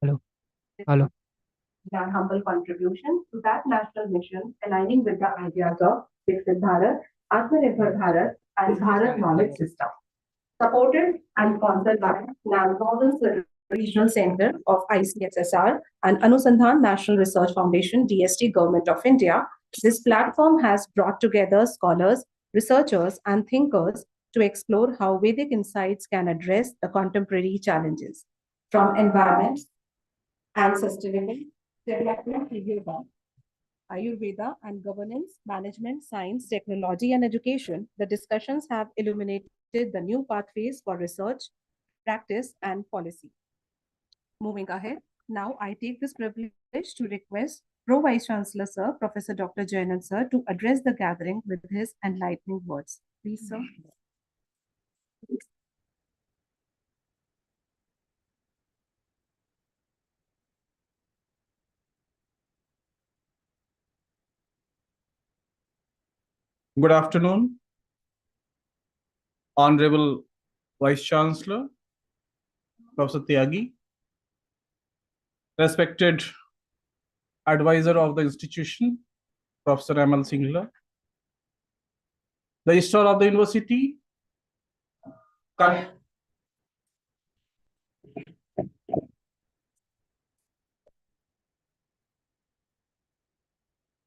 Hello, hello. Their humble contribution to that national mission, aligning with the ideas of Viksit Bharat, Atmanirbhar Bharat, and Bharat Knowledge System. Supported and sponsored by Northern Regional Center of ICSSR and Anusandhan National Research Foundation, DST, Government of India, this platform has brought together scholars, researchers, and thinkers to explore how Vedic insights can address the contemporary challenges from environment and sustainable development to yoga, Ayurveda, and governance, management, science, technology, and education. The discussions have illuminated the new pathways for research, practice, and policy. Moving ahead, now I take this privilege to request Pro Vice Chancellor Sir, Professor Dr. Jayanand Sir, to address the gathering with his enlightening words. Please, sir. Good afternoon, Honorable Vice Chancellor, Professor Tyagi, respected advisor of the institution, Professor Amal Singla, the Registrar of the University,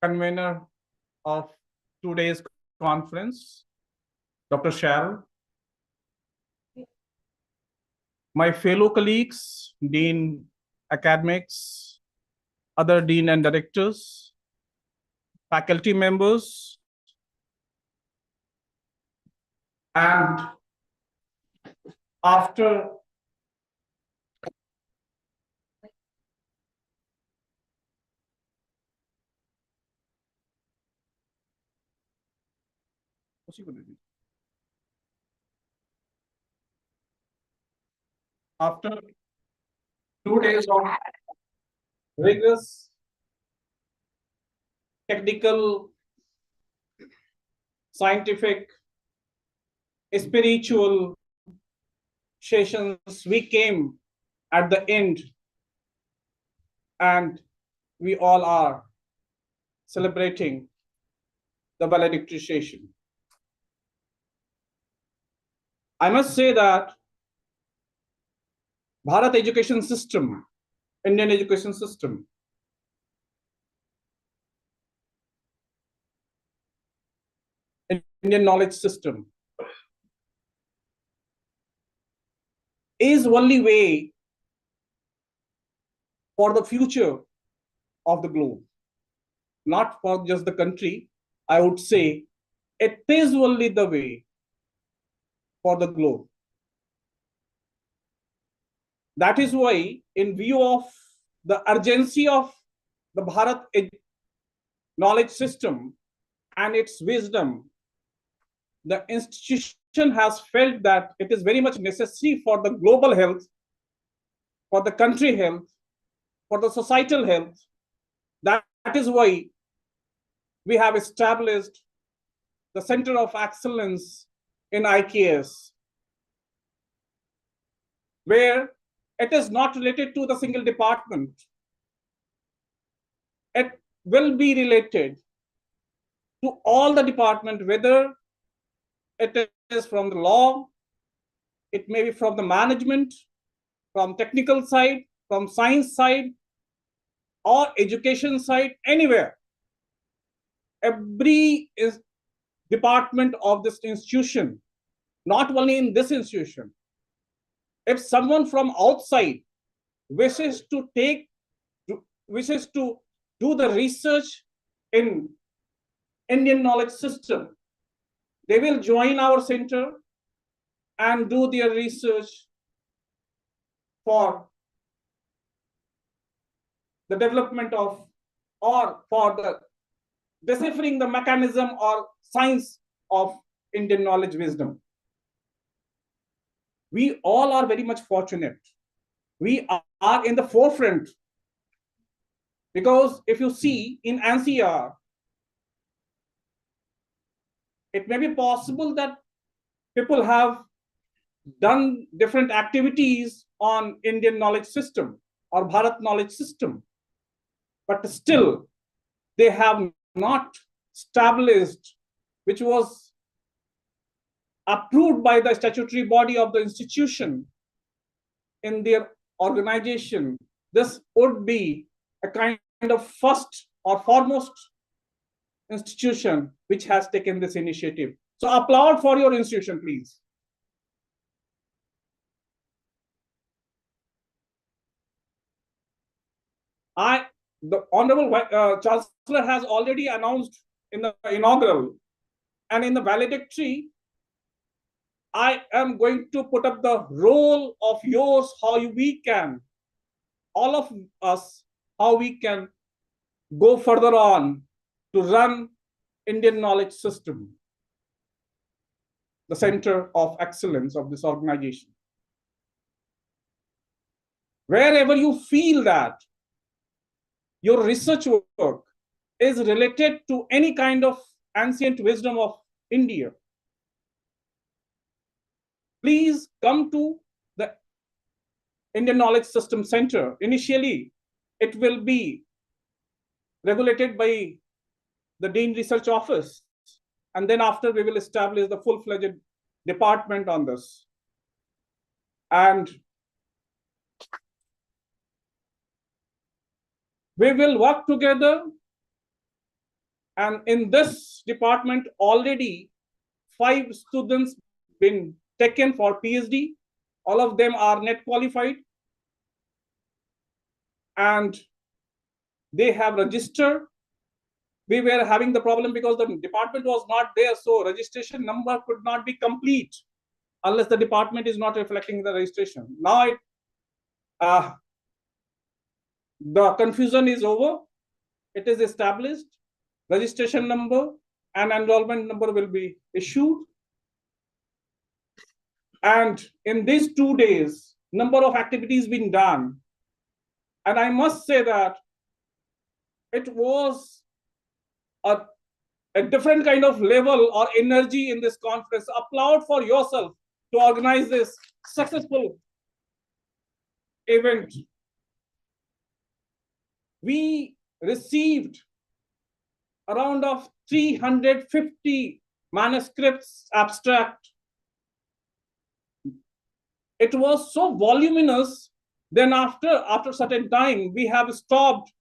convener of today's conference, Dr. Shal, my fellow colleagues, Dean Academics, other Dean and Directors, faculty members, and after after 2 days of rigorous technical, scientific, spiritual sessions, we came at the end and we all are celebrating the valedictory session. I must say that Bharat education system, Indian education system, Indian knowledge system is only way for the future of the globe, not for just the country. I would say it is only the way for the globe. That is why, in view of the urgency of the Bharat knowledge system and its wisdom, the institution has felt that it is very much necessary for the global health, for the country health, for the societal health. That is why we have established the Center of Excellence in IKS, where it is not related to the single department. It will be related to all the department, whether it is from the law, it may be from the management, from technical side, from science side, or education side, anywhere. Every department of this institution, not only in this institution, if someone from outside wishes to do the research in Indian knowledge system, they will join our center and do their research for the development of, or for the deciphering the mechanism or science of Indian knowledge wisdom. We all are very much fortunate. We are in the forefront, because if you see in NCR, it may be possible that people have done different activities on Indian knowledge system or Bharat knowledge system, but still they have not established, which was approved by the statutory body of the institution in their organization. This would be a kind of first or foremost institution which has taken this initiative. So applaud for your institution, please. The Honorable Chancellor has already announced in the inaugural, and in the valedictory, I am going to put up the role of yours, how we can, all of us, how we can go further on to run Indian knowledge system, the center of excellence of this organization. Wherever you feel that your research work is related to any kind of ancient wisdom of India, please come to the Indian Knowledge System Center. Initially, it will be regulated by the Dean Research Office. And then after, we will establish the full-fledged department on this. And we will work together. And in this department, already 5 students been taken for PhD. All of them are net qualified. And they have registered. We were having the problem because the department was not there. So registration number could not be complete unless the department is not reflecting the registration. Now the confusion is over. It is established. Registration number and enrollment number will be issued. And in these 2 days, number of activities been done. And I must say that it was a different kind of level or energy in this conference. Applaud for yourself to organize this successful event. We received around of 350 manuscripts abstract. It was so voluminous. Then after certain time, we have stopped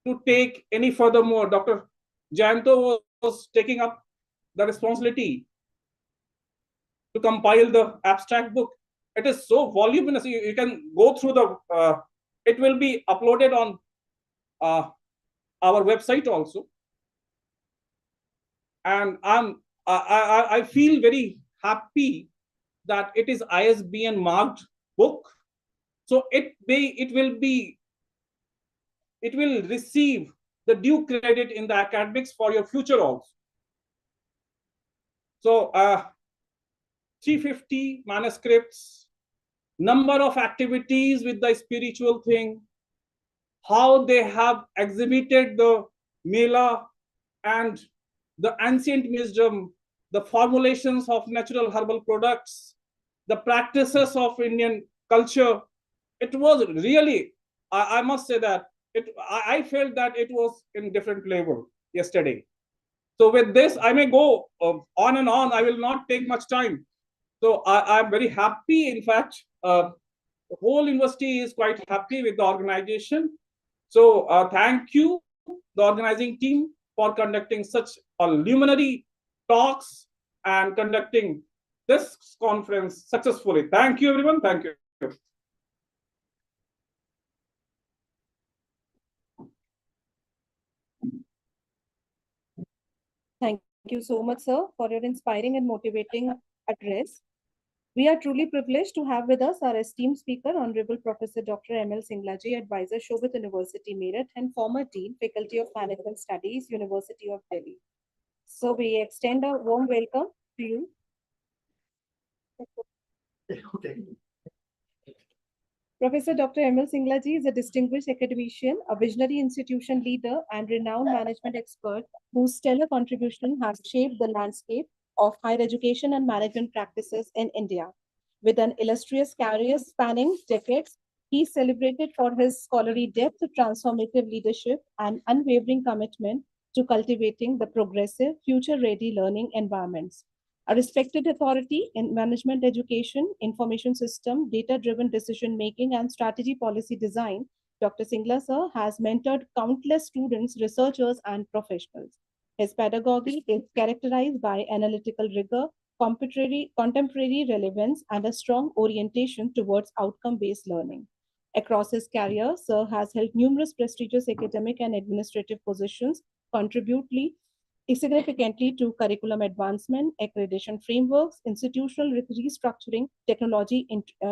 to take any furthermore. Dr. Jayanto was taking up the responsibility to compile the abstract book. It is so voluminous. You can go through the, it will be uploaded on our website also. And I feel very happy that it is ISBN marked book. So it will receive the due credit in the academics for your future also. So 350 manuscripts, number of activities with the spiritual thing, how they have exhibited the Mela and the ancient wisdom, the formulations of natural herbal products, the practices of Indian culture. It was really, I must say that I felt that it was in different level yesterday. So with this, I may go on and on. I will not take much time. So I'm very happy. In fact, the whole university is quite happy with the organization. So thank you, the organizing team, for conducting such a luminary talks and conducting this conference successfully. Thank you, everyone. Thank you. Thank you so much, sir, for your inspiring and motivating address. We are truly privileged to have with us our esteemed speaker, Honorable Professor Dr. M.L. Singlaji, Advisor, Shobhit University, Meerut, and former Dean, Faculty of Management Studies, University of Delhi. So we extend a warm welcome to you. Professor Dr. M.L. Singlaji is a distinguished academician, a visionary institution leader, and renowned management expert whose stellar contribution has shaped the landscape of higher education and management practices in India. With an illustrious career spanning decades, He is celebrated for his scholarly depth, transformative leadership, and unwavering commitment to cultivating the progressive, future ready learning environments. A respected authority in management education, information system, data driven decision making, and strategy policy design, Dr. Singla sir has mentored countless students, researchers, and professionals. His pedagogy is characterized by analytical rigor, contemporary relevance, and a strong orientation towards outcome based learning. Across his career, Sir has held numerous prestigious academic and administrative positions, contributely significantly to curriculum advancement, accreditation frameworks, institutional restructuring, technology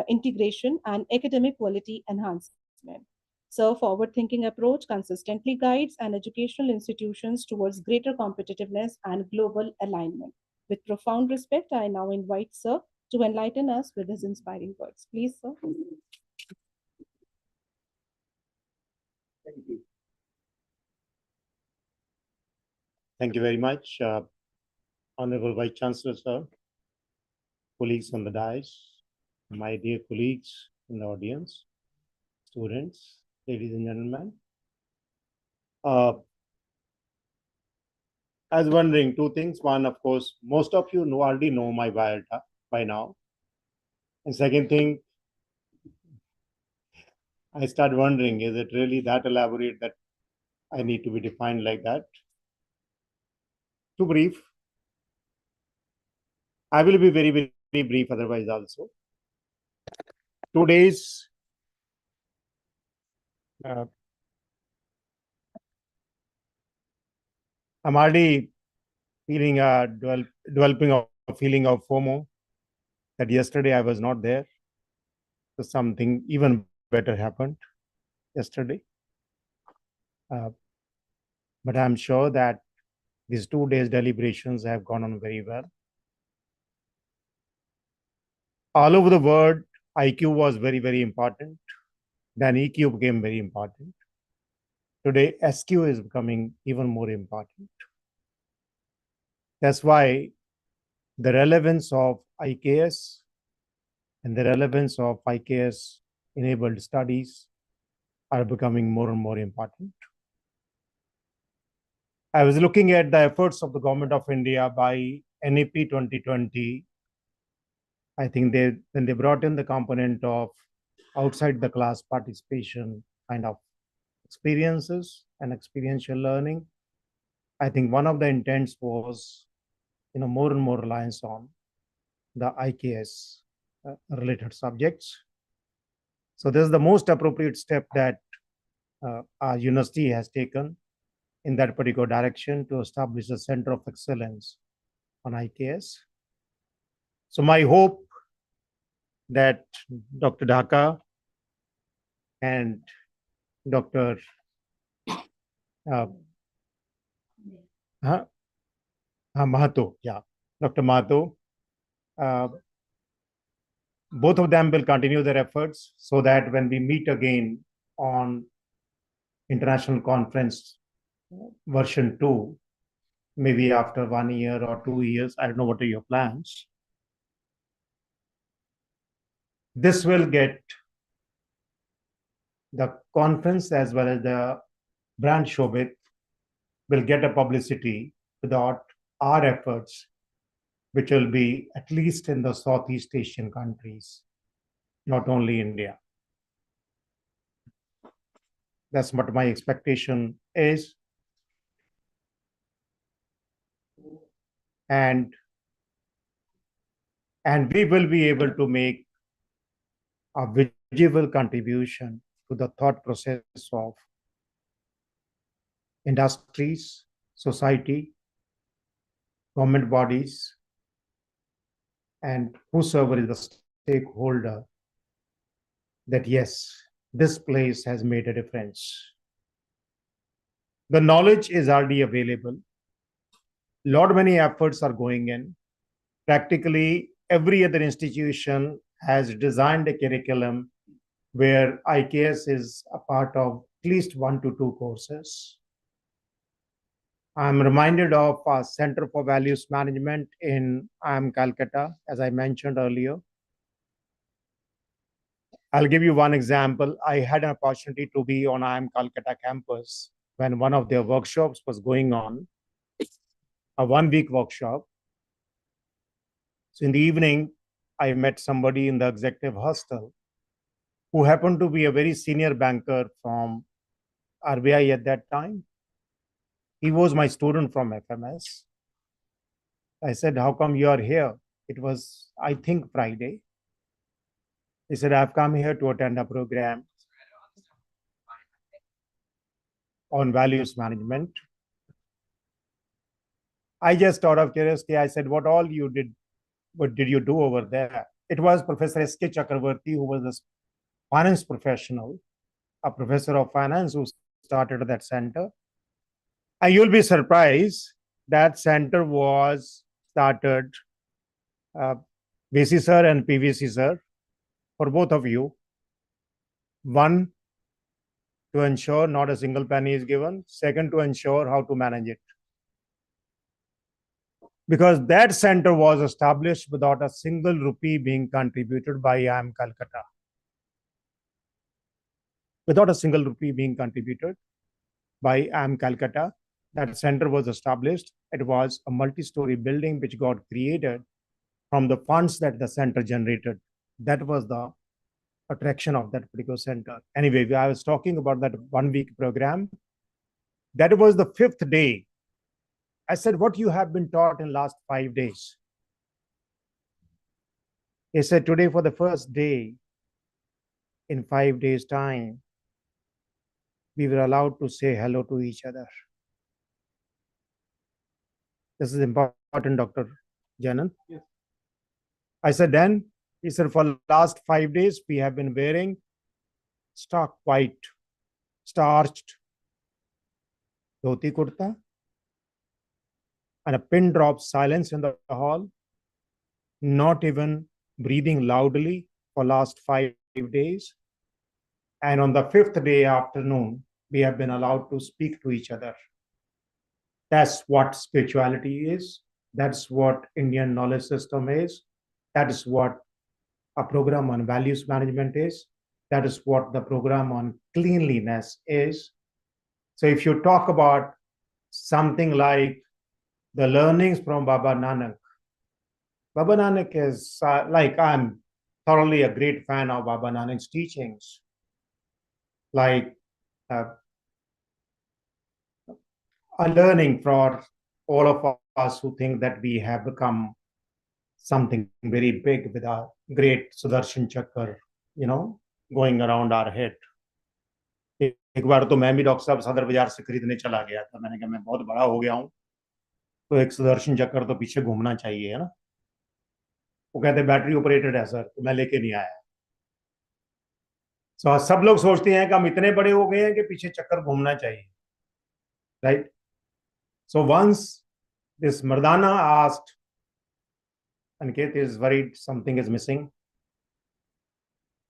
integration, and academic quality enhancement. Sir forward-thinking approach consistently guides an educational institutions towards greater competitiveness and global alignment. With profound respect, I now invite Sir to enlighten us with his inspiring words. Please, Sir. Thank you. Thank you very much, Honorable Vice Chancellor, sir, colleagues on the dais, my dear colleagues in the audience, students, ladies and gentlemen. I was wondering two things. One, of course, most of you already know my biodata by now. And second thing, I start wondering, is it really that elaborate that I need to be defined like that? Too brief. I will be very, very brief otherwise also. 2 days, I'm already feeling developing a feeling of FOMO that yesterday I was not there. So something even better happened yesterday. But I'm sure that these 2 days deliberations have gone on very well. All over the world, IQ was very, very important. Then EQ became very important. Today, SQ is becoming even more important. That's why the relevance of IKS and the relevance of IKS enabled studies are becoming more and more important. I was looking at the efforts of the Government of India by NEP 2020. I think when they brought in the component of outside the class participation kind of experiences and experiential learning, I think one of the intents was, more and more reliance on the IKS related subjects. So this is the most appropriate step that our university has taken in that particular direction to establish a center of excellence on IKS. So my hope that Dr. Dhaka and Dr. Mahato, Dr. Mahato, both of them will continue their efforts so that when we meet again on International Conference version 2, maybe after 1 year or 2 years, I don't know what are your plans. This will get the conference as well as the brand Shobhit will get a publicity without our efforts, which will be at least in the Southeast Asian countries, not only India. That's what my expectation is. And we will be able to make a visible contribution to the thought process of industries, society, government bodies, and whosoever is the stakeholder, that yes, this place has made a difference. The knowledge is already available. Lot many efforts are going in. Practically every other institution has designed a curriculum where IKS is a part of at least 1 to 2 courses. I'm reminded of our Center for Values Management in Calcutta, as I mentioned earlier. I'll give you one example. I had an opportunity to be on IIM Calcutta campus when one of their workshops was going on, a 1 week workshop. So in the evening, I met somebody in the executive hostel who happened to be a very senior banker from RBI at that time. He was my student from FMS. I said, how come you are here? It was, I think, Friday. He said, I've come here to attend a program on values management. I just out of curiosity, I said, what did you do over there? It was Professor S.K. Chakravarti, who was a finance professional, a professor of finance who started that center. And you'll be surprised that center was started, VC sir and PVC sir, for both of you. One, to ensure not a single penny is given. Second, to ensure how to manage it. Because that center was established without a single rupee being contributed by IIM Calcutta. Without a single rupee being contributed by IIM Calcutta, that center was established. It was a multi-story building which got created from the funds that the center generated. That was the attraction of that particular center. Anyway, I was talking about that 1 week program. That was the 5th day. I said, what you have been taught in last 5 days? He said, today for the first day, in 5 days' time, we were allowed to say hello to each other. This is important, Dr. Janan. Yes. I said, then, he said, for last 5 days, we have been wearing stark white, starched dhoti kurta, and a pin drop silence in the hall, not even breathing loudly for last 5 days. And on the 5th day afternoon, we have been allowed to speak to each other. That's what spirituality is. That's what Indian knowledge system is. That is what a program on values management is. That is what the program on cleanliness is. So if you talk about something like the learnings from Baba Nanak is like, I'm thoroughly a great fan of Baba Nanak's teachings. Like a learning for all of us who think that we have become something very big with our great Sudarshan Chakra, going around our head. एक बार तो मैं भी doctor साहब सदर बाजार से खरीदने चला गया था. मैंने कहा मैं बहुत बड़ा हो गया हूँ, तो एक सुदर्शन चक्र तो पीछे घूमना चाहिए, है ना. वो कहते बैटरी ऑपरेटेड है सर, तो मैं लेके नहीं आया. सो सब लोग सोचते हैं कि हम इतने बड़े हो गए हैं कि पीछे चक्कर घूमना चाहिए, राइट. सो वंस दिस मर्दाना asked, Aniket is worried something is missing.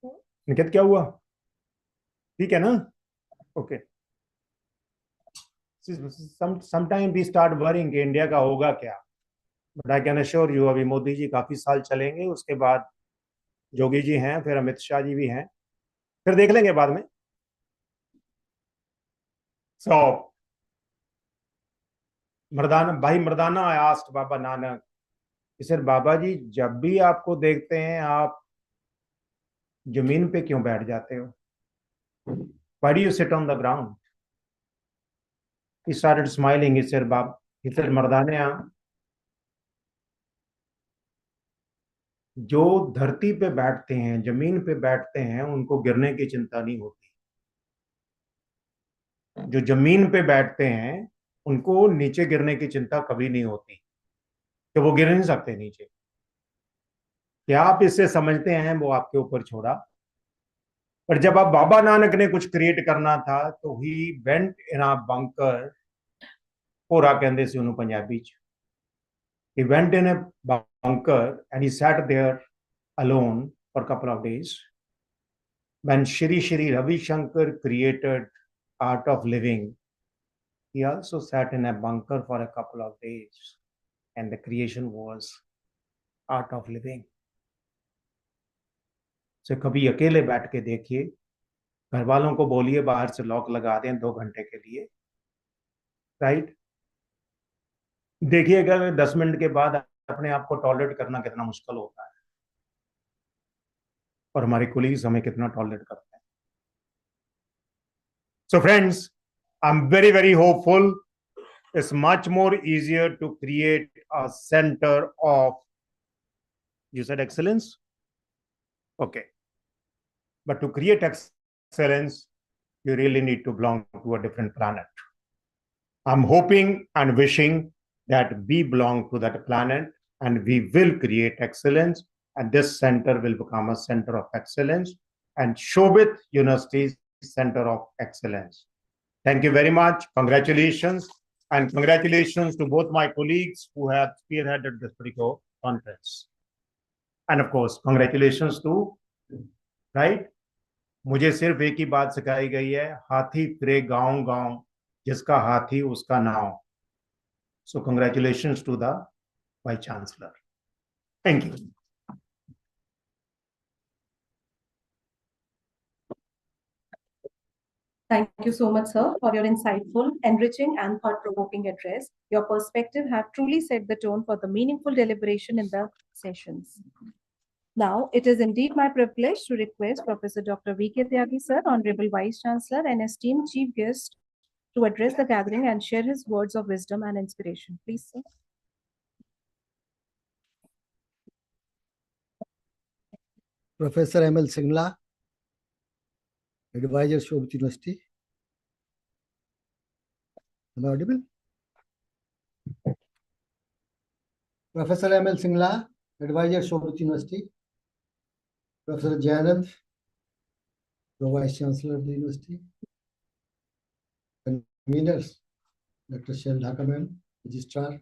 Aniket क्या हुआ? ठीक है ना? Okay. Sometime we start worrying कि इंडिया का होगा क्या. But I can assure you, अभी मोदी जी काफी साल चलेंगे, उसके बाद जोगी जी हैं, फिर अमित शाह जी भी हैं, फिर देख लेंगे बाद में. So Mardana I asked Baba Nanak, sir Baba ji जब भी आपको देखते हैं आप जमीन पे क्यों बैठ जाते हो? Why do you sit on the ground? He started smiling. He said, मर्दाना, जो धरती पे बैठते हैं, जमीन पे बैठते हैं, उनको गिरने की चिंता नहीं होती. जो जमीन पे बैठते हैं उनको नीचे गिरने की चिंता कभी नहीं होती, कि वो गिर नहीं सकते नीचे. क्या आप इससे समझते हैं वो आपके ऊपर छोड़ा. पर जब आप बाबा नानक ने कुछ क्रिएट करना था तो he went in a bunker. पूरा कहते सी उन्होंने पंजाबी च. He went in a bunker and he sat there alone for a couple of days. When Shri Ravi Shankar created Art of Living, he also sat in a bunker for a couple of days, and the creation was Art of Living. से कभी अकेले बैठ के देखिए, घर वालों को बोलिए बाहर से लॉक लगा दें 2 घंटे के लिए, राइट। देखिएगा 10 मिनट के बाद अपने आप को टॉलरेट करना कितना मुश्किल होता है, और हमारे कोलीग्स हमें कितना टॉलरेट करते हैं। So friends, I'm very, very hopeful. It's much more easier to create a center of, you said excellence? Okay. But to create excellence, you really need to belong to a different planet. I'm hoping and wishing that we belong to that planet and we will create excellence, and this center will become a center of excellence and Shobhit University's center of excellence. Thank you very much. Congratulations. And congratulations to both my colleagues who have spearheaded this particular conference. And of course, congratulations to, right? मुझे सिर्फ एक ही बात सिखाई गई है, हाथी फिरे गांव गांव, जिसका हाथी उसका नाव. So congratulations to the Vice Chancellor. Thank you. Thank you so much, sir, for your insightful, enriching, and thought-provoking address. Your perspective have truly set the tone for the meaningful deliberation in the sessions. Now, it is indeed my privilege to request Professor Dr. V.K. Tyagi, sir, Honorable Vice Chancellor, and esteemed Chief Guest to address the gathering and share his words of wisdom and inspiration. Please, sir. Professor M.L. Singla, Advisor, Shobhit University. Am I audible? Professor M.L. Singla, Advisor, Shobhit University. Professor Jayanand, the Vice Chancellor of the University. Conveners, Dr. Shel Dhaka ma'am, Registrar.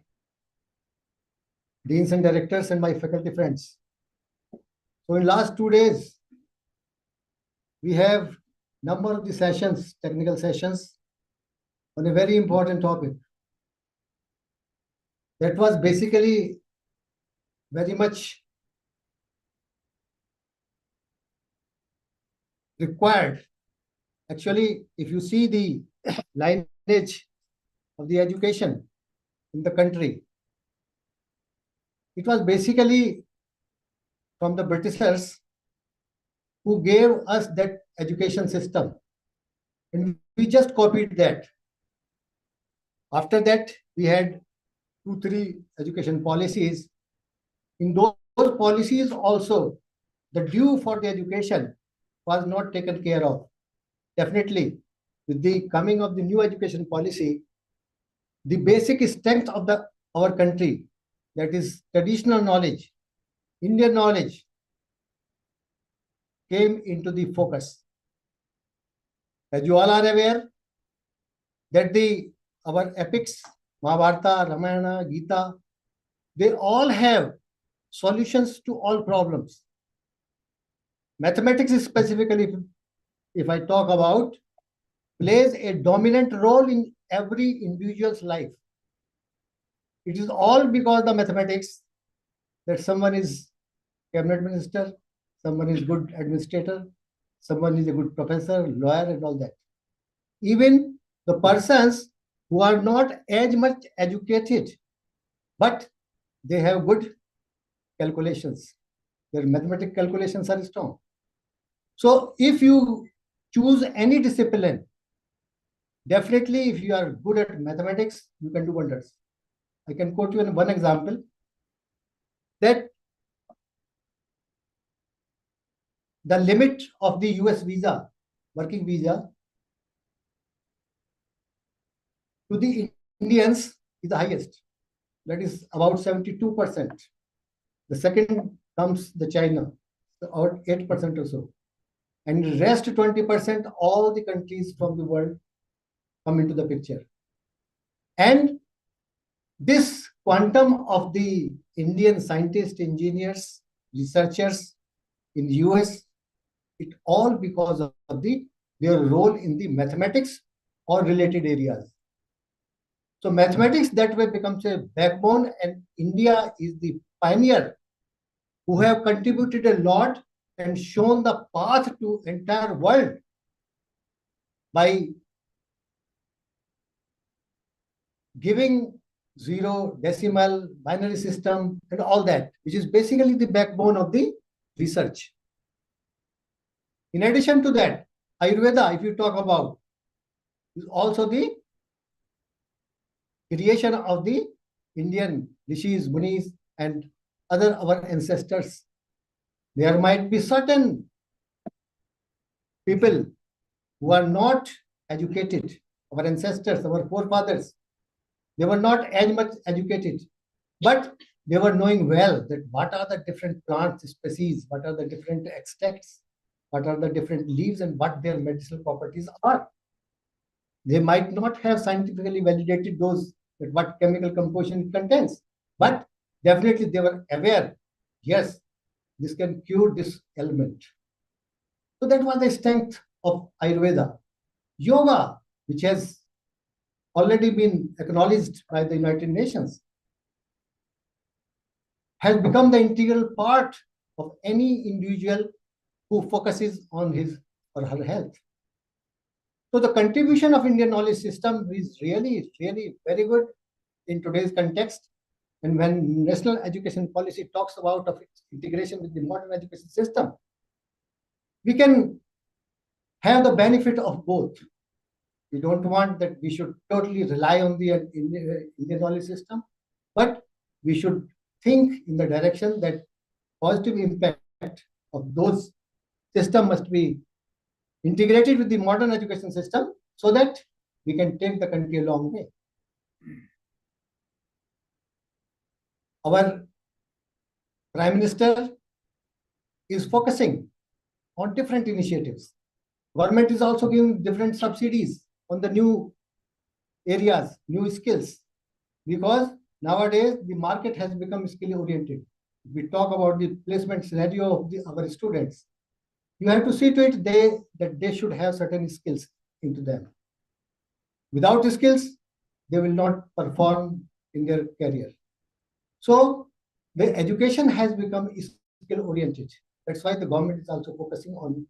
Deans and Directors and my faculty friends. So in last 2 days, we have number of the sessions, technical sessions, on a very important topic. That was basically very much required. Actually, if you see the lineage of the education in the country, it was basically from the Britishers who gave us that education system, and we just copied that. After that, we had 2-3 education policies. In those policies also, the due for the education was not taken care of. Definitely, with the coming of the new education policy, the basic strength of our country, that is traditional knowledge, Indian knowledge, came into the focus. As you all are aware, that our epics, Mahabharata, Ramayana, Gita, they all have solutions to all problems. Mathematics specifically, if I talk about, plays a dominant role in every individual's life. It is all because the mathematics that someone is cabinet minister, someone is good administrator, someone is a good professor, lawyer, and all that. Even the persons who are not as much educated, but they have good calculations. Their mathematical calculations are strong. So if you choose any discipline, definitely if you are good at mathematics, you can do wonders. I can quote you in one example that the limit of the US visa, working visa, to the Indians is the highest. That is about 72%. The second comes the China, about 8% or so. And the rest 20%, all the countries from the world come into the picture. And this quantum of the Indian scientists, engineers, researchers in the US, it all because of their role in the mathematics or related areas. So mathematics that way becomes a backbone, and India is the pioneer who have contributed a lot and shown the path to entire world by giving zero, decimal, binary system, and all that, which is basically the backbone of the research. In addition to that, Ayurveda, if you talk about, is also the creation of the Indian rishis, munis, and other our ancestors. There might be certain people who are not educated, our ancestors, our forefathers. They were not as much educated, but they were knowing well that what are the different plant species, what are the different extracts, what are the different leaves, and what their medicinal properties are. They might not have scientifically validated those, that what chemical composition it contains, but definitely they were aware, yes, this can cure this ailment. So that was the strength of Ayurveda. Yoga, which has already been acknowledged by the United Nations, has become the integral part of any individual who focuses on his or her health. So the contribution of Indian knowledge system is really, really very good in today's context. And when national education policy talks about of its integration with the modern education system, we can have the benefit of both. We don't want that we should totally rely on the Indian knowledge system, but we should think in the direction that positive impact of those system must be integrated with the modern education system so that we can take the country a long way. Our Prime Minister is focusing on different initiatives. Government is also giving different subsidies on the new areas, new skills, because nowadays the market has become skill oriented. We talk about the placement scenario of our students. You have to see to it that they should have certain skills into them. Without skills, they will not perform in their career. So the education has become skill oriented. That's why the government is also focusing on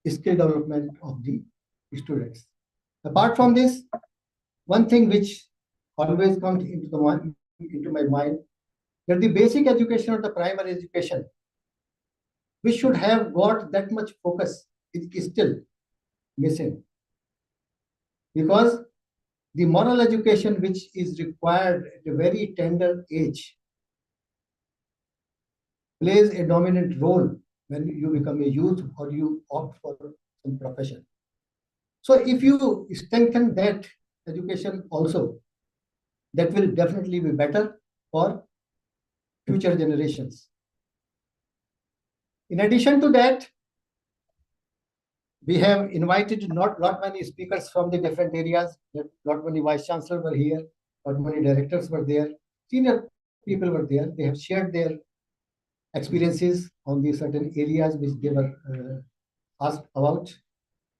skill development of the students. Apart from this, one thing which always comes into my mind, that the basic education or the primary education, we should have got that much focus, is still missing. Because the moral education which is required at a very tender age plays a dominant role when you become a youth or you opt for some profession. So if you strengthen that education also, that will definitely be better for future generations. In addition to that, we have invited not many speakers from the different areas. Not many vice chancellors were here, not many directors were there, senior people were there. They have shared their experiences on the certain areas which they were asked about.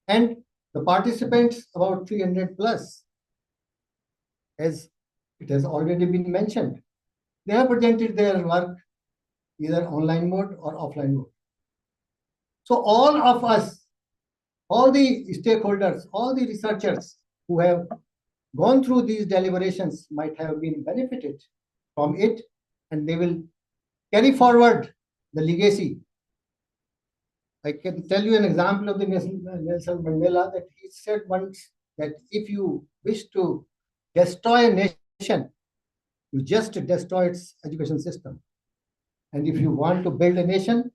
And the participants, about 300 plus, as it has already been mentioned, they have presented their work either online mode or offline mode. So all of us, all the stakeholders, all the researchers who have gone through these deliberations might have been benefited from it, and they will carry forward the legacy. I can tell you an example of the Nelson Mandela, that he said once that if you wish to destroy a nation, you just destroy its education system. And if you want to build a nation,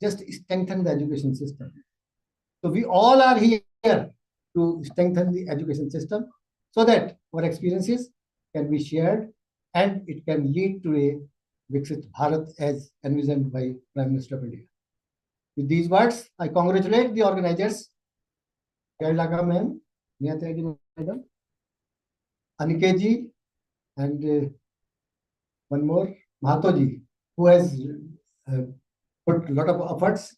just strengthen the education system. So we all are here to strengthen the education system so that our experiences can be shared and it can lead to a Viksit Bharat as envisioned by Prime Minister of India. With these words, I congratulate the organizers, Kailaka ma'am, Niyatagi madam, Aniket ji, and one more, Mahato ji, who has put a lot of efforts.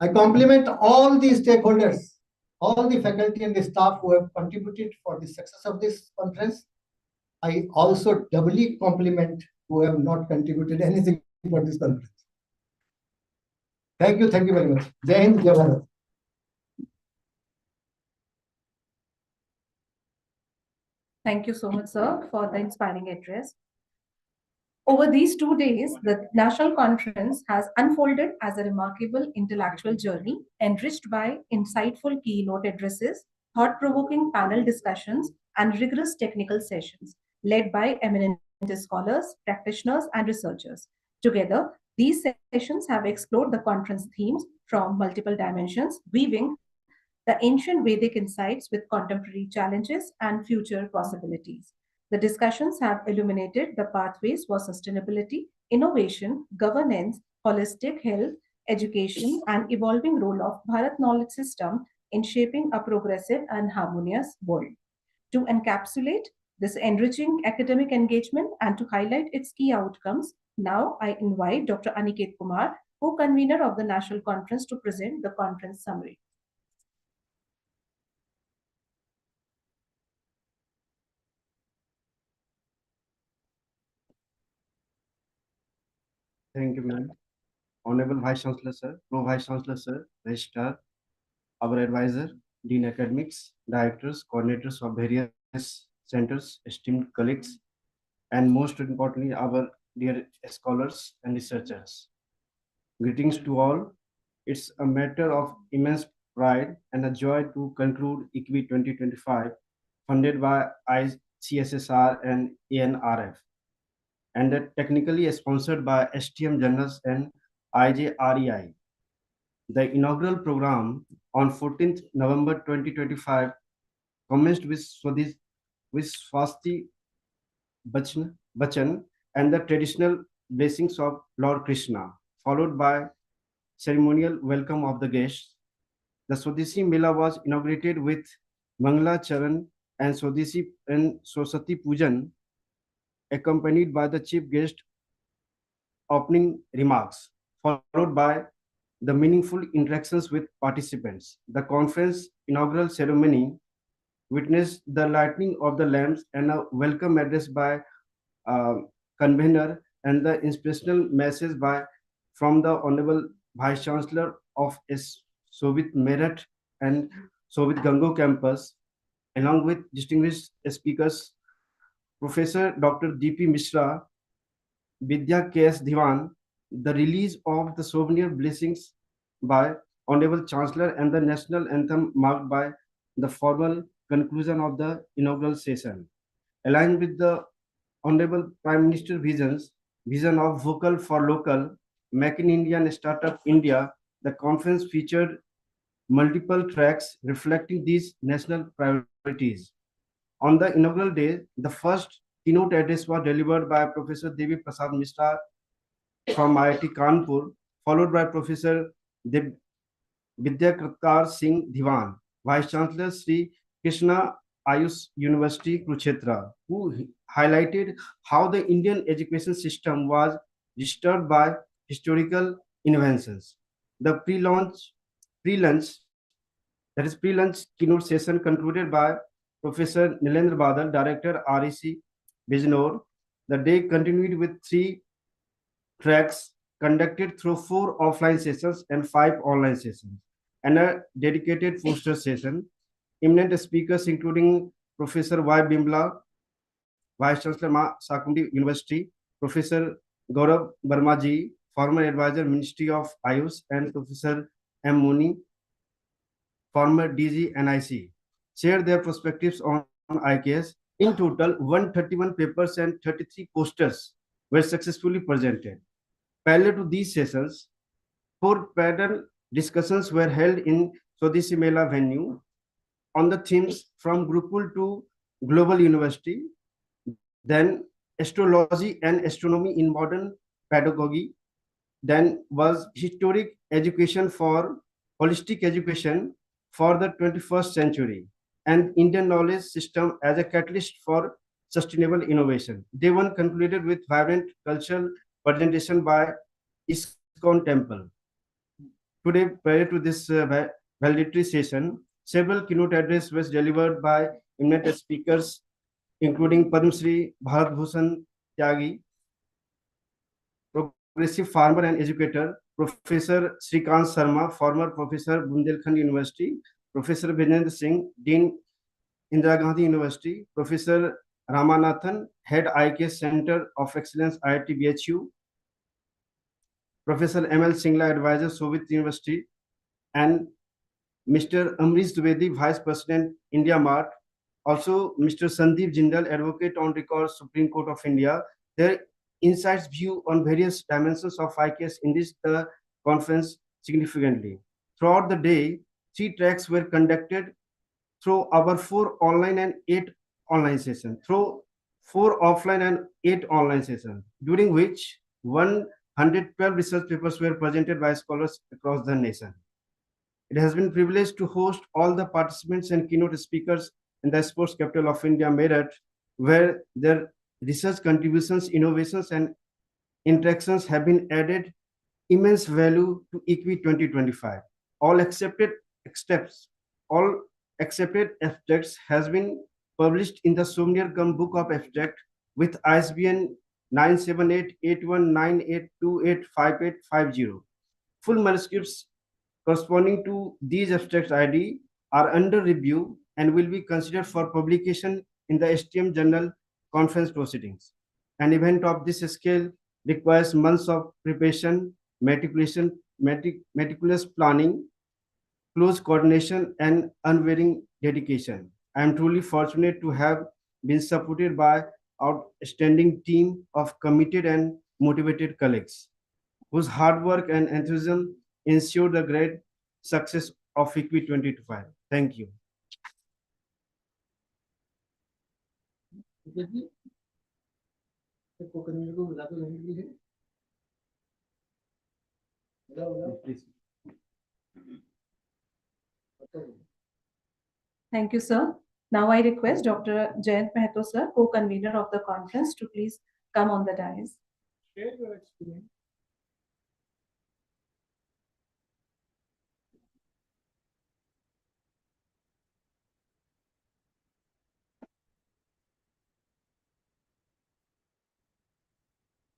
I compliment all the stakeholders, all the faculty and the staff who have contributed for the success of this conference. I also doubly compliment who have not contributed anything for this conference. Thank you very much. Jai Hind, Jai Bharat. Thank you so much, sir, for the inspiring address. Over these 2 days, the national conference has unfolded as a remarkable intellectual journey, enriched by insightful keynote addresses, thought provoking panel discussions, and rigorous technical sessions led by eminent scholars, practitioners, and researchers. Together, these sessions have explored the conference themes from multiple dimensions, weaving the ancient Vedic insights with contemporary challenges and future possibilities. The discussions have illuminated the pathways for sustainability, innovation, governance, holistic health, education, and evolving role of Bharat knowledge system in shaping a progressive and harmonious world. To encapsulate this enriching academic engagement and to highlight its key outcomes, now I invite Dr. Aniket Kumar, co-convener of the National Conference, to present the conference summary. Thank you, ma'am. Honorable Vice Chancellor, sir, Pro Vice Chancellor, sir, Registrar, our advisor, Dean Academics, directors, coordinators of various centers, esteemed colleagues, and most importantly, our dear scholars and researchers. Greetings to all. It's a matter of immense pride and a joy to conclude ICWI 2025, funded by ICSSR and ANRF, and that technically sponsored by STM Journals and IJREI. The inaugural program on 14th November 2025 commenced with Swasti Bachchan and the traditional blessings of Lord Krishna, followed by ceremonial welcome of the guests. The Swadesi Mela was inaugurated with Mangla Charan and Swadesi and Saraswati Pujan, accompanied by the chief guest opening remarks, followed by the meaningful interactions with participants. The conference inaugural ceremony witnessed the lighting of the lamps and a welcome address by convener and the inspirational message from the Honorable Vice Chancellor of Shobhit Meerut and Shobhit Gango campus, along with distinguished speakers, Professor Dr. D.P. Mishra, Vidya K.S. Diwan, the release of the souvenir blessings by Honorable Chancellor and the national anthem marked by the formal conclusion of the inaugural session. Aligned with the Honorable Prime Minister vision of vocal for local, Make in India and Startup India, the conference featured multiple tracks reflecting these national priorities. On the inaugural day, the first keynote address was delivered by Professor Devi Prasad Mishra from IIT Kanpur, followed by Professor Vidyakar Singh Diwan, Vice Chancellor Sri Krishna Ayush University, Kurukshetra, who highlighted how the Indian education system was disturbed by historical inventions. The pre-lunch, that is pre-lunch keynote session concluded by Professor Nilendra Badal, Director REC Bijnor. The day continued with 3 tracks conducted through 4 offline sessions and 5 online sessions, and a dedicated poster session. Eminent speakers including Professor Y. Bimla, Vice Chancellor Ma Sakundi University, Professor Gaurav Barmaji, former advisor Ministry of Ayush, and Professor M. Muni, former DG NIC, shared their perspectives on IKS. In total, 131 papers and 33 posters were successfully presented. Parallel to these sessions, 4 panel discussions were held in Swadesi Mela venue on the themes from Gurukul to Global University, then astrology and astronomy in modern pedagogy, then was historic education for holistic education for the 21st century, and Indian knowledge system as a catalyst for sustainable innovation. Day 1 concluded with vibrant cultural presentation by ISKCON Temple. Today, prior to this valedictory session, several keynote addresses was delivered by eminent speakers, including Padma Shri Bharat Bhushan Tyagi, progressive farmer and educator, Professor Srikant Sharma, former Professor Bundelkhand University, Professor Vinendra Singh, Dean Indira Gandhi University, Professor Ramanathan, Head IKS Center of Excellence, IIT BHU, Professor ML Singla, Advisor, Shobhit University, and Mr. Amrish Dwivedi, Vice President, India Mart. Also, Mr. Sandeep Jindal, Advocate on Record, Supreme Court of India. Their insights view on various dimensions of IKS enriched the conference significantly. Throughout the day, 3 tracks were conducted through our 4 online and 8 online sessions, through 4 offline and 8 online sessions, during which 112 research papers were presented by scholars across the nation. It has been privileged to host all the participants and keynote speakers in the sports capital of India, Meerut, where their research contributions, innovations, and interactions have been added immense value to EQUI 2025. All accepted abstracts has been published in the Somnier Gum Book of Abstract with ISBN 9788198285850. Full manuscripts corresponding to these abstracts ID are under review and will be considered for publication in the STM Journal conference proceedings. An event of this scale requires months of preparation, meticulous planning, close coordination, and unwavering dedication. I am truly fortunate to have been supported by outstanding team of committed and motivated colleagues whose hard work and enthusiasm ensure the great success of EQUI 2025. Thank you. Thank you, sir. Now I request Dr. Jayant Mahto, sir, co-convener of the conference, to please come on the dais. Share your experience.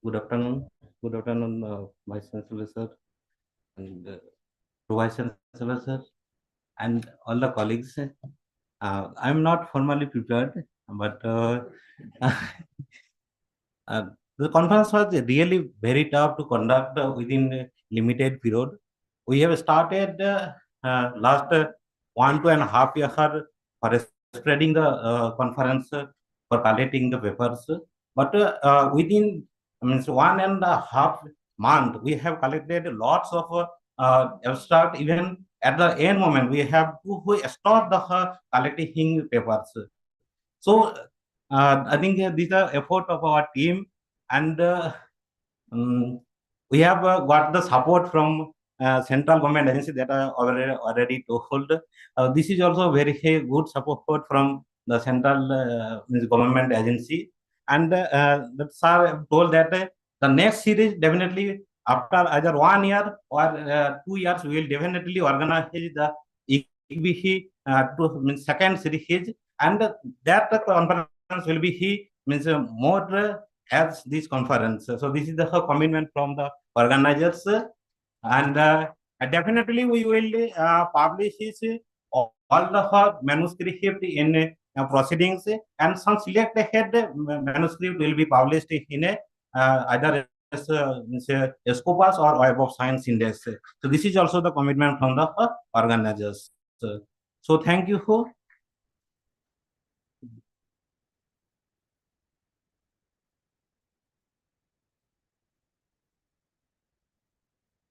Good afternoon. Good afternoon, Vice Chancellor sir, and Vice Chancellor sir, and all the colleagues. I'm not formally prepared, but the conference was really very tough to conduct within a limited period. We have started last 1.5 years for spreading the conference for collecting the papers, but within means 1.5 month we have collected lots of abstract. Even at the end moment we have to stop the collecting papers. So I think these are effort of our team, and we have got the support from central government agency that I already told. This is also very good support from the central government agency, and the sir told that the next series definitely after either 1 year or 2 years we will definitely organize the EQUI to second series, and that conference will be more as this conference. So this is the commitment from the organizers, and definitely we will publish all the manuscript in proceedings, and some selected manuscript will be published in either Scopus or Web of Science Index. So this is also the commitment from the organizers. So thank you for.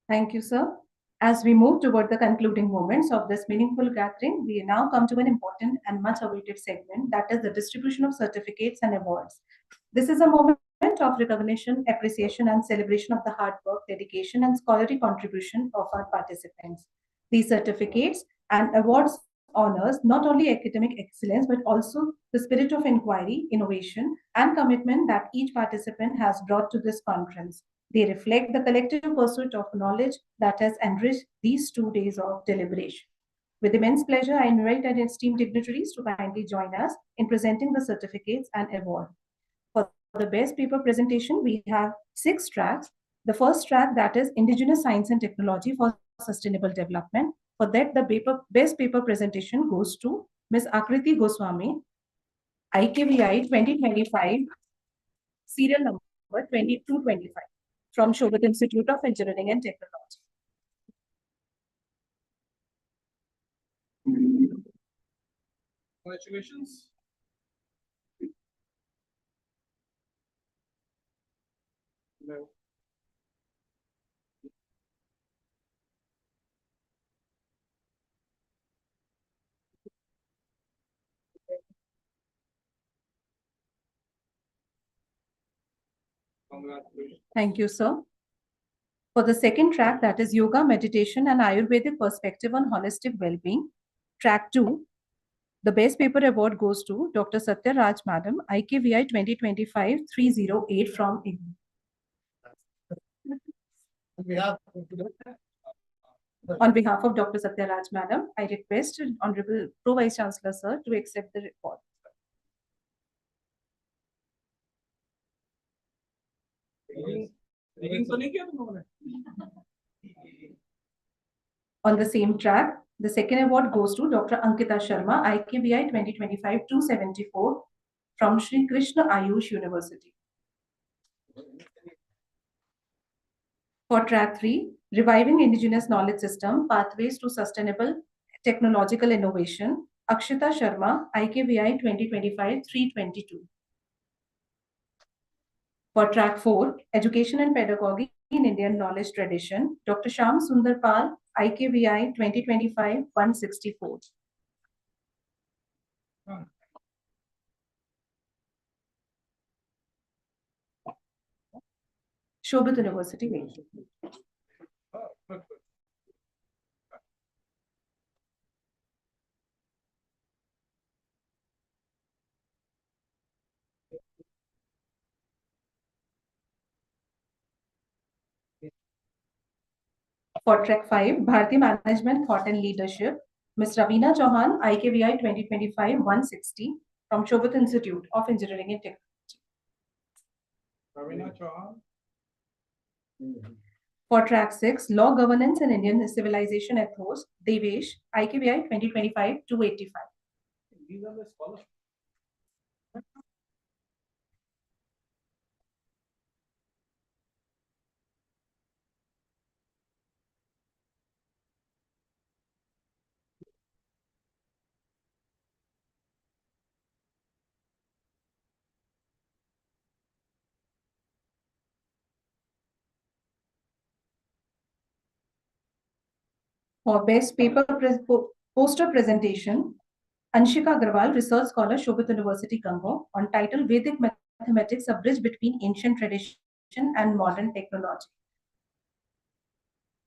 Thank you, sir. As we move toward the concluding moments of this meaningful gathering, we now come to an important and much awaited segment, that is the distribution of certificates and awards. This is a moment of recognition, appreciation, and celebration of the hard work, dedication, and scholarly contribution of our participants. These certificates and awards honors not only academic excellence, but also the spirit of inquiry, innovation, and commitment that each participant has brought to this conference. They reflect the collective pursuit of knowledge that has enriched these 2 days of deliberation. With immense pleasure, I invite our esteemed dignitaries to kindly join us in presenting the certificates and award. For the best paper presentation, we have 6 tracks. The first track, that is Indigenous Science and Technology for Sustainable Development. For that, the best paper presentation goes to Ms. Akriti Goswami, IKVI 2025, serial number 2225, from Shobhit Institute of Engineering and Technology. Congratulations. No. Congratulations. Thank you, sir. For the second track, that is Yoga, Meditation, and Ayurvedic Perspective on Holistic Well-being, track 2, the best paper award goes to Dr. Satya Raj Madam, IKVI 2025-308 from India. On behalf of Dr. Satya Raj Madam, I request Honorable Pro Vice Chancellor Sir to accept the report. Reading तो नहीं किया तुम लोगों ने? On the same track, the second award goes to Dr. Ankita Sharma, IKVI 2025-274 from Sri Krishna Ayush University. For track 3, Reviving Indigenous Knowledge System, Pathways to Sustainable Technological Innovation, Akshita Sharma, IKVI 2025-322. For track 4, Education and Pedagogy in Indian Knowledge Tradition, Dr. Shyam Sundar Pal, IKVI 2025-164. Shobhit University. For track 5, Bharati Management, Thought and Leadership, Ms. Ravina Chauhan, IKVI 2025-160 from Shobhit Institute of Engineering and Technology. Ravina Chauhan. For track 6, Law, Governance and Indian Civilization Ethos, Devesh, IKVI 2025-285. These are the scholars. For Best Paper Poster Presentation, Anshika Agrawal, Research Scholar, Shobhit University, Kango, on title Vedic Mathematics, a Bridge Between Ancient Tradition and Modern Technology.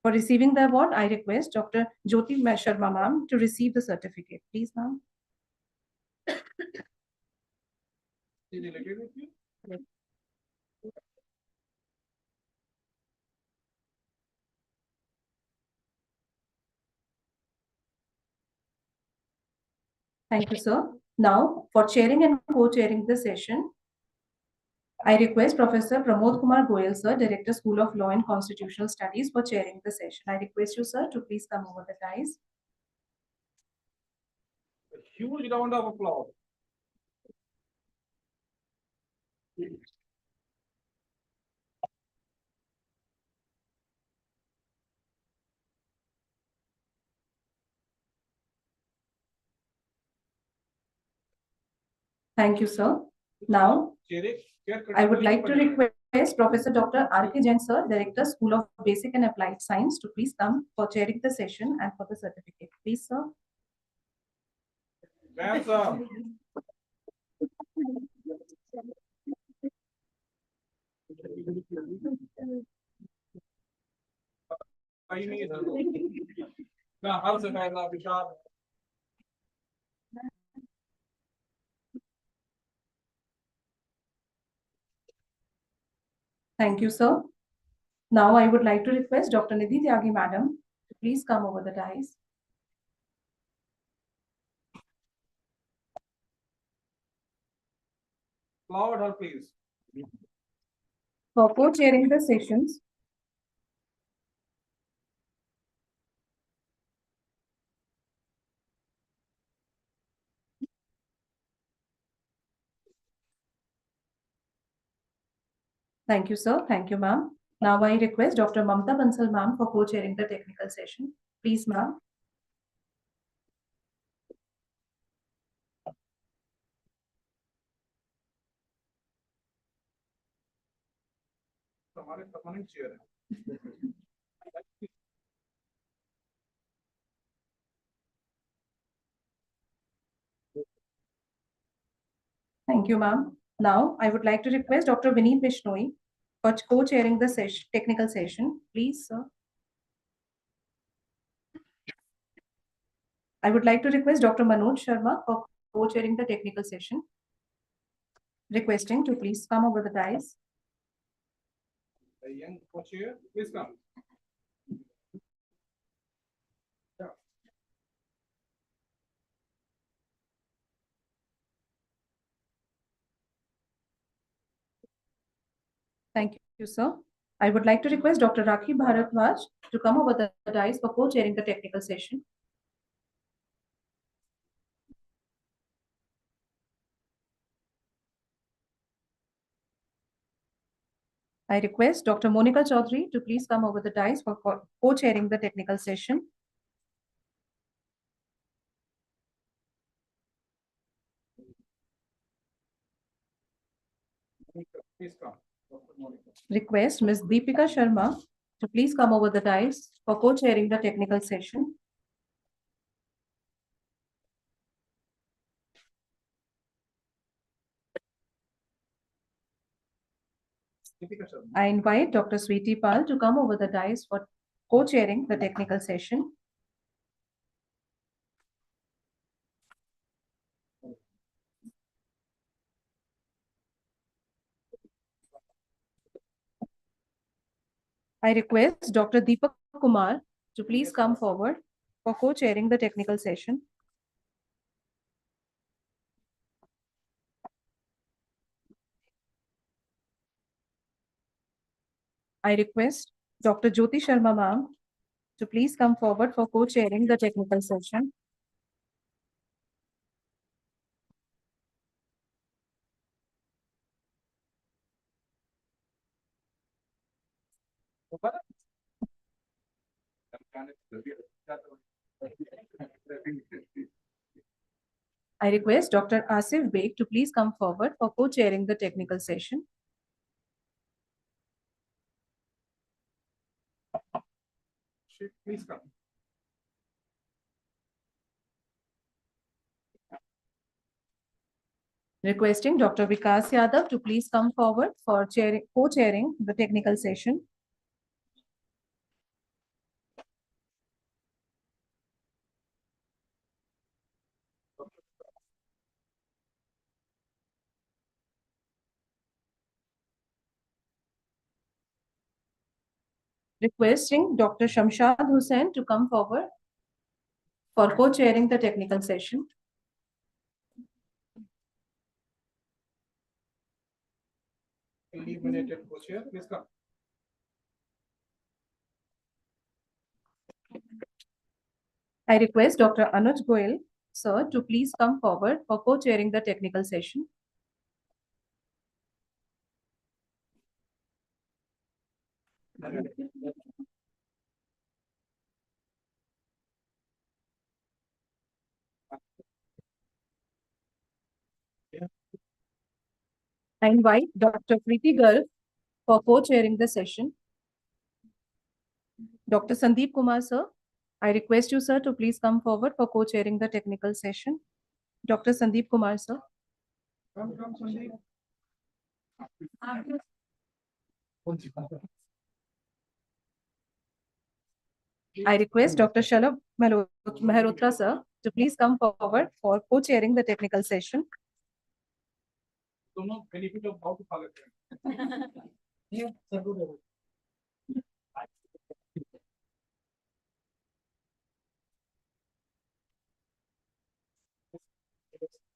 For receiving the award, I request Dr. Jyoti Sharma ma'am to receive the certificate. Please, ma'am. Is he related with you? Thank you, sir. Now, for chairing and co-chairing the session, I request Professor Pramod Kumar Goyal, sir, Director, School of Law and Constitutional Studies, for chairing the session. I request you, sir, to please come over the dais. A huge round of applause. Thank you, sir. Now, I would like to request Professor Dr. R.K. Jain, sir, Director, School of Basic and Applied Science, to please come for chairing the session and for the certificate. Please, sir. Thank you, sir. Now, I would like to request Dr. Nidhi Tyagi, madam, to please come over the dais. Applaud her, please. For co-chairing the sessions, Thank you, sir. Thank you, ma'am. Now I request Dr. Mamta Bansal, ma'am, for co-chairing the technical session. Please, ma'am. हमारे permanent chair है. Thank you, ma'am. Now I would like to request Dr. Vineet Bishnoi for co-chairing the technical session. Please, sir. I would like to request Dr. Manoj Sharma for co-chairing the technical session. Requesting to please come over the dais. The young co-chair, please come. Thank you, sir. I would like to request Dr. Rakhi Bharatwaj to come over the dais for co-chairing the technical session. I request Dr. Monica Chaudhary to please come over the dais for co-chairing the technical session. Please come. Dr. Monica. Request Ms. Deepika Sharma to please come over the dais for co-chairing the technical session. Deepika Sharma. I invite Dr. Sweetie Pal to come over the dais for co-chairing the technical session. I request Dr. Deepak Kumar to please come forward for co-chairing the technical session. I request Dr. Jyoti Sharma ma'am to please come forward for co-chairing the technical session. I request Dr. Asif Beg to please come forward for co-chairing the technical session. Please come. Requesting Dr. Vikas Yadav to please come forward for co-chairing the technical session. Requesting Dr. Shamshad Hussain to come forward for co-chairing the technical session. Eliminated co-chair, please come. I request Dr. Anuj Goyal, sir, to please come forward for co-chairing the technical session. I invite Dr. Preeti Garg for co-chairing the session. Dr. Sandeep Kumar, sir, I request you, sir, to please come forward for co-chairing the technical session. Dr. Sandeep Kumar, sir. Come, Sandeep. I request Dr. Shalabh Mehrotra, sir, to please come forward for co-chairing the technical session. दोनों benefit of how to follow it.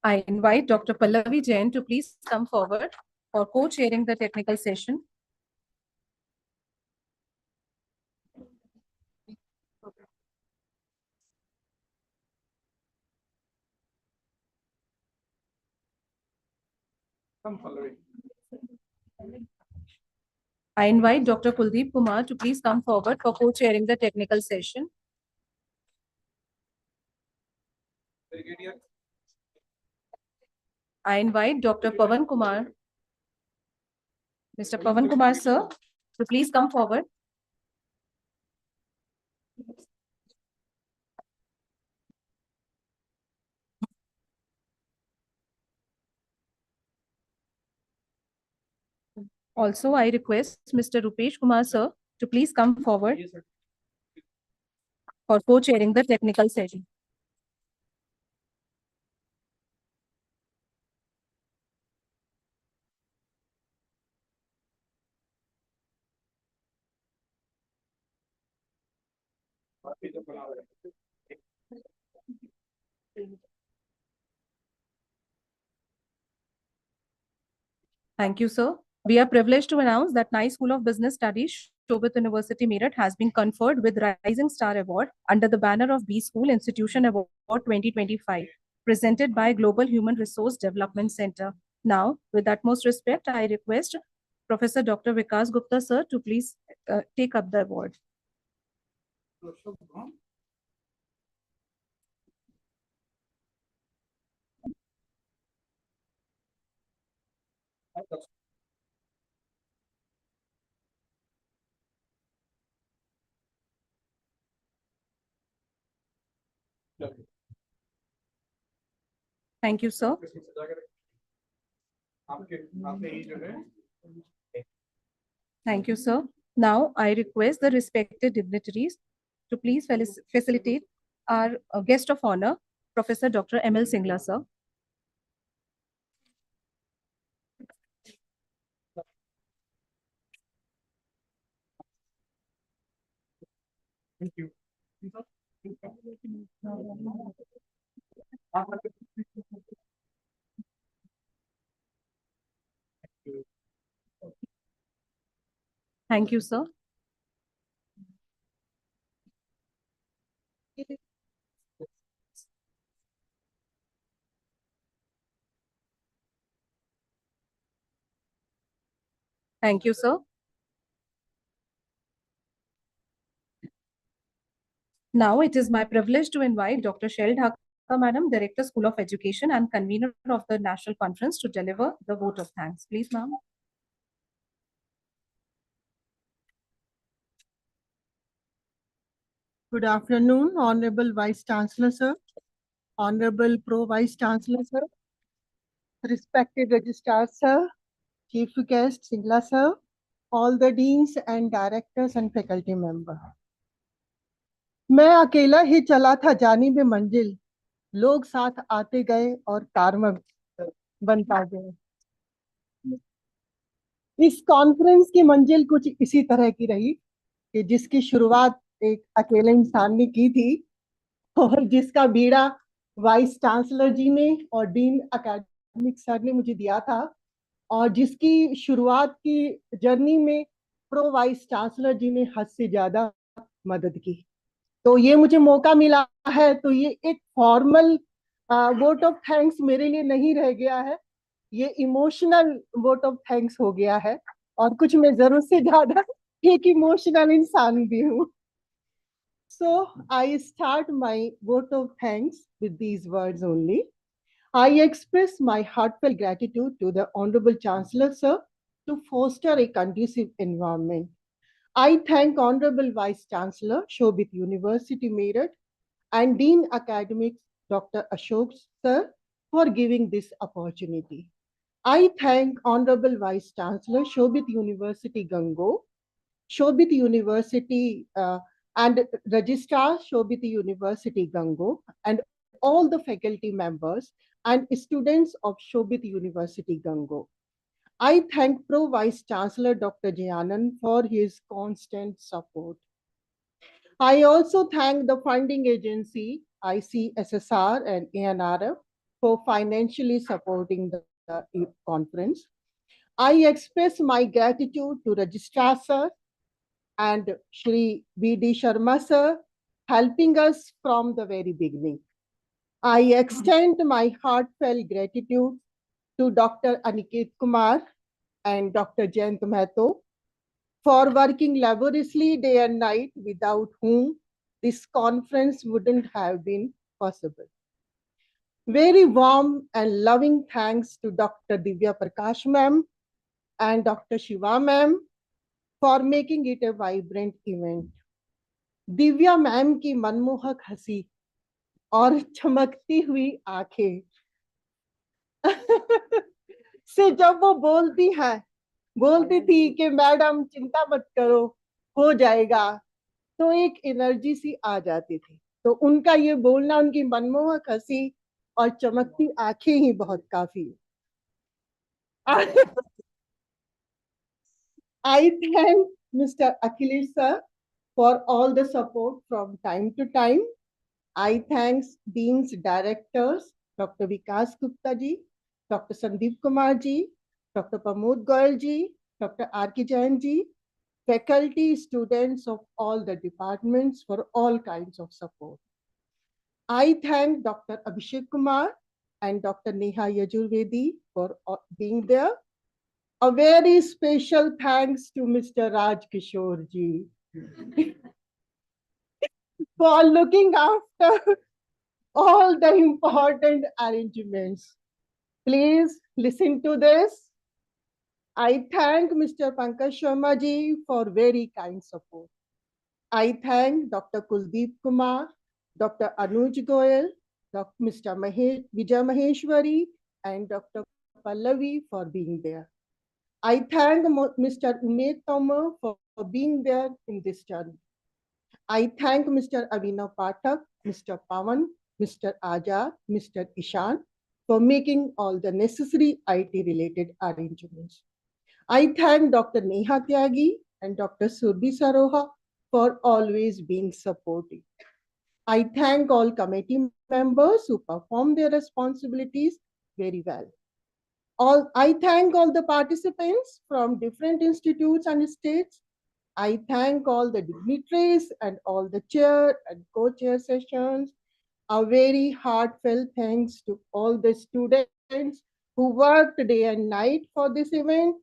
I invite Dr. Pallavi Jain to please come forward for co-chairing the technical session. Come, Pallavi. I invite Dr. Kuldeep Kumar to please come forward for co-chairing the technical session. I invite Dr. Pavan Kumar. Mr. Pavan Kumar, sir, to please come forward. Also, I request Mr. Rupesh Kumar, sir, to please come forward for co-chairing the technical session. Thank you, sir. We are privileged to announce that NICE School of Business Studies, Shobhit University, Meerut, has been conferred with Rising Star Award under the banner of B School Institution Award 2025, presented by Global Human Resource Development Center. Now, with utmost respect, I request Professor Dr. Vikas Gupta, sir, to please take up the award. Thank you, sir. Thank you, sir. Now, I request the respected dignitaries to please facilitate our guest of honor, Professor Dr. M.L. Singla, sir. Thank you. Thank you, sir. Thank you, sir. Now it is my privilege to invite Dr. Shel Dhaka, Madam, Director, School of Education and convener of the National Conference, to deliver the vote of thanks. Please, ma'am. Good afternoon, Honorable Vice Chancellor, sir, Honorable Pro Vice Chancellor, sir, respected Registrar, sir, Chief Guest, Singla, sir, all the deans and directors and faculty member. मैं अकेला ही चला था जानी में मंजिल, लोग साथ आते गए और कारवा बनता गए. इस कॉन्फ्रेंस की मंजिल कुछ इसी तरह की रही कि जिसकी शुरुआत एक अकेले इंसान ने की थी और जिसका बीड़ा वाइस चांसलर जी ने और डीन एकेडमिक सर ने मुझे दिया था और जिसकी शुरुआत की जर्नी में प्रो वाइस चांसलर जी ने हद से ज्यादा मदद की. तो ये मुझे मौका मिला है, तो ये एक फॉर्मल वोट ऑफ थैंक्स मेरे लिए नहीं रह गया है, ये इमोशनल वोट ऑफ थैंक्स हो गया है और कुछ मैं जरूरत से ज्यादा एक इमोशनल इंसान भी हूँ. So I start my vote of thanks with these words only. I express my heartfelt gratitude to the Honorable Chancellor, sir, to foster a conducive environment. I thank Honorable Vice Chancellor, Shobhit University, Meerut, and Dean Academics, Dr. Ashok, sir, for giving this opportunity. I thank Honorable Vice Chancellor, Shobhit University, Gango, Shobhit University, and Registrar Shobhit University, Gango, and all the faculty members and students of Shobhit University, Gango. I thank Pro Vice Chancellor Dr. Jayanand for his constant support. I also thank the funding agency, ICSSR and ANRF, for financially supporting the conference. I express my gratitude to Registrar Sir and Shri V.D. Sharma Sir, helping us from the very beginning. I extend my heartfelt gratitude to Dr. Aniket Kumar and Dr. Jayant Mehto for working laboriously day and night, without whom this conference wouldn't have been possible. Very warm and loving thanks to Dr. Divya Prakash ma'am and Dr. Shiva ma'am for making it a vibrant event. Divya ma'am की मनमोहक हंसी और चमकती हुई आंखें से जब वो बोलती थी कि मैडम चिंता मत करो, हो जाएगा, तो एक एनर्जी सी आ जाती थी। तो उनका ये बोलना, उनकी मनमोहक हंसी और चमकती आंखें ही बहुत काफी है। I thank Mr. Akhilesh sir for all the support from time to time. I thank Dean's directors, Dr. Vikas Gupta ji, Dr. Sandeep Kumar ji, Dr. Pramod Goyal ji, Dr. R.K. Jain ji, faculty, students of all the departments for all kinds of support. I thank Dr. Abhishek Kumar and Dr. Neha Yajurvedi for being there. A very special thanks to Mr. Raj Kishore ji for looking after all the important arrangements. Please listen to this. I thank Mr. Pankaj Sharma ji for very kind support. I thank Dr. Kuldeep Kumar, Dr. Anuj Goyal, Mr. Vijay Maheshwari, and Dr. Pallavi for being there. I thank Mr. Umed Tomar for being there in this journey. I thank Mr. Avinav Pathak, Mr. Pawan, Mr. Azad, Mr. Ishan for making all the necessary IT-related arrangements. I thank Dr. Neha Tyagi and Dr. Surbi Saroha for always being supportive. I thank all committee members who perform their responsibilities very well. I thank all the participants from different institutes and states. I thank all the dignitaries and all the chair and co-chair sessions. A very heartfelt thanks to all the students who worked day and night for this event.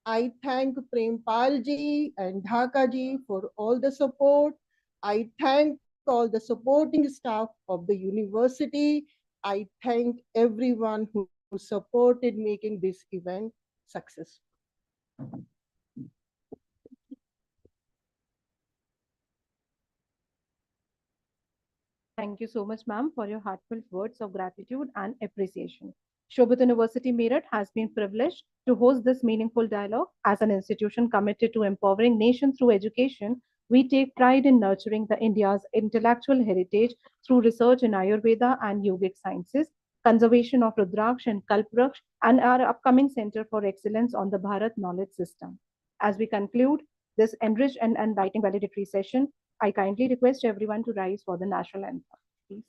I thank Prempal ji and Dhaka ji for all the support. I thank all the supporting staff of the university. I thank everyone who supported making this event successful. Thank you so much, ma'am, for your heartfelt words of gratitude and appreciation. Shobhit University Meerut has been privileged to host this meaningful dialogue. As an institution committed to empowering nations through education, we take pride in nurturing the India's intellectual heritage through research in Ayurveda and yogic sciences, conservation of Rudraksh and Kalpraksh, and our upcoming Center for Excellence on the Bharat Knowledge System. As we conclude this enriched and enlightening valedictory session, I kindly request everyone to rise for the national anthem, please.